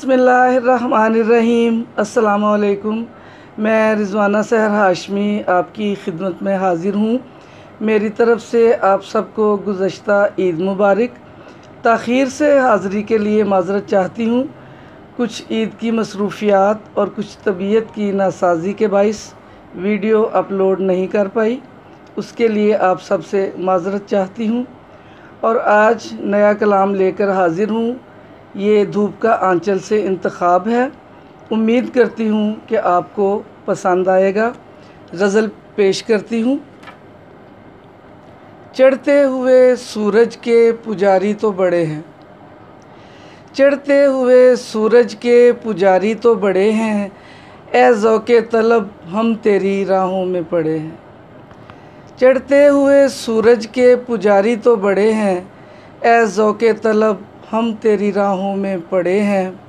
बिस्मिल्लाहिर्रहमानिर्रहीम। अस्सलामुअलैकुम। मैं रिज़वाना सहर हाशमी आपकी खिदमत में हाज़िर हूँ। मेरी तरफ़ से आप सबको गुज़श्ता ईद मुबारक। ताख़ीर से हाज़िरी के लिए माज़रत चाहती हूँ। कुछ ईद की मसरूफ़ियात और कुछ तबीयत की नासाज़ी के बाइस वीडियो अपलोड नहीं कर पाई, उसके लिए आप सबसे माज़रत चाहती हूँ। और आज नया कलाम लेकर हाज़िर हूँ। ये धूप का आंचल से इंतखाब है। उम्मीद करती हूँ कि आपको पसंद आएगा। गज़ल पेश करती हूँ। चढ़ते हुए सूरज के पुजारी तो बड़े हैं, चढ़ते हुए सूरज के पुजारी तो बड़े हैं, ए ज़ौक़े तलब हम तेरी राहों में पड़े हैं। चढ़ते हुए सूरज के पुजारी तो बड़े हैं, ए ज़ौक़े तलब हम तेरी राहों में पड़े हैं।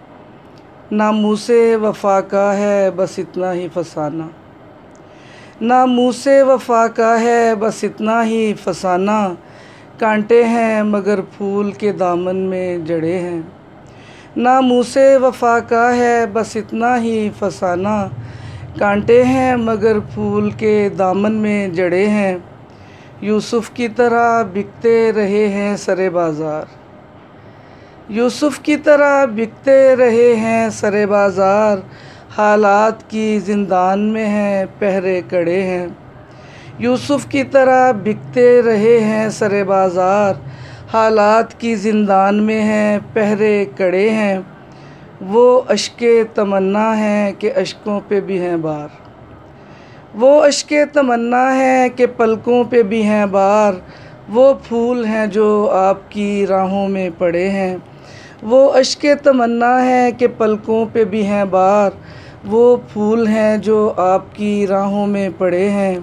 नामूसे वफ़ा का है बस इतना ही फसाना, नामूसे वफ़ा का है बस इतना ही फसाना, कांटे हैं मगर फूल के दामन में जड़े हैं। नामूसे वफ़ा का है बस इतना ही फसाना, कांटे हैं मगर फूल के दामन में जड़े हैं। यूसुफ़ की तरह बिकते रहे हैं सरे बाज़ार, यूसुफ़ की तरह बिकते रहे हैं सरे बाज़ार, हालात की ज़िंदान में हैं पहरे कड़े हैं। यूसुफ़ की तरह बिकते रहे हैं सरे बाज़ार, हालात की ज़िंदान में हैं पहरे कड़े हैं। वो अश्के तमन्ना हैं कि अश्कों पे भी हैं बार, वो अश्के तमन्ना हैं कि पलकों पे भी हैं बार, वो फूल हैं जो आपकी राहों में पड़े हैं। वो अश्के तमन्ना हैं कि पलकों पे भी हैं बार, वो फूल हैं जो आपकी राहों में पड़े हैं।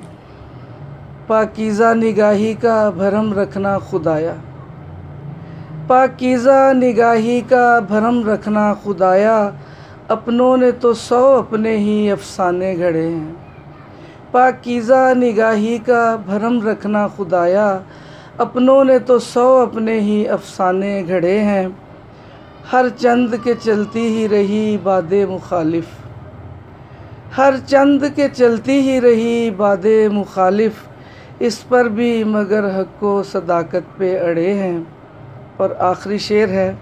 पाकीज़ा निगाही का भरम रखना खुदाया, पाकीज़ा निगाही का भरम रखना खुदाया, अपनों ने तो 100 अपने ही अफ़साने घड़े हैं। पाकीज़ा निगाही का भरम रखना खुदाया, अपनों ने तो 100 अपने ही अफ़साने घड़े हैं। हर चंद के चलती ही रही बादे मुखालिफ, हर चंद के चलती ही रही बादे मुखालिफ, इस पर भी मगर हक़ व सदाकत पे अड़े हैं। और आखिरी शेर है,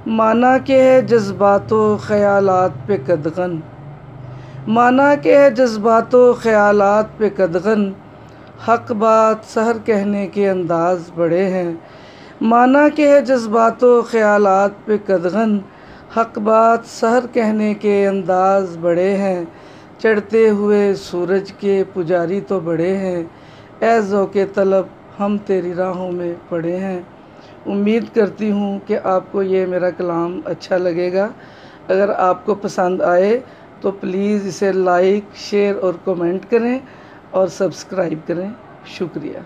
माना के है जज्बातो ख़यालात पे कदगन, माना के है जज्बातो ख़यालात पे कदगन, हक़ बात सहर कहने के अंदाज़ बड़े हैं। माना के है जज्बातो ख़यालात पे कदगन, हक़ बात सहर कहने के अंदाज़ बड़े हैं। चढ़ते हुए सूरज के पुजारी तो बड़े हैं, ए ज़ौक़े तलब हम तेरी राहों में पड़े हैं। उम्मीद करती हूँ कि आपको ये मेरा कलाम अच्छा लगेगा। अगर आपको पसंद आए तो प्लीज़ इसे लाइक, शेयर और कमेंट करें और सब्सक्राइब करें। शुक्रिया।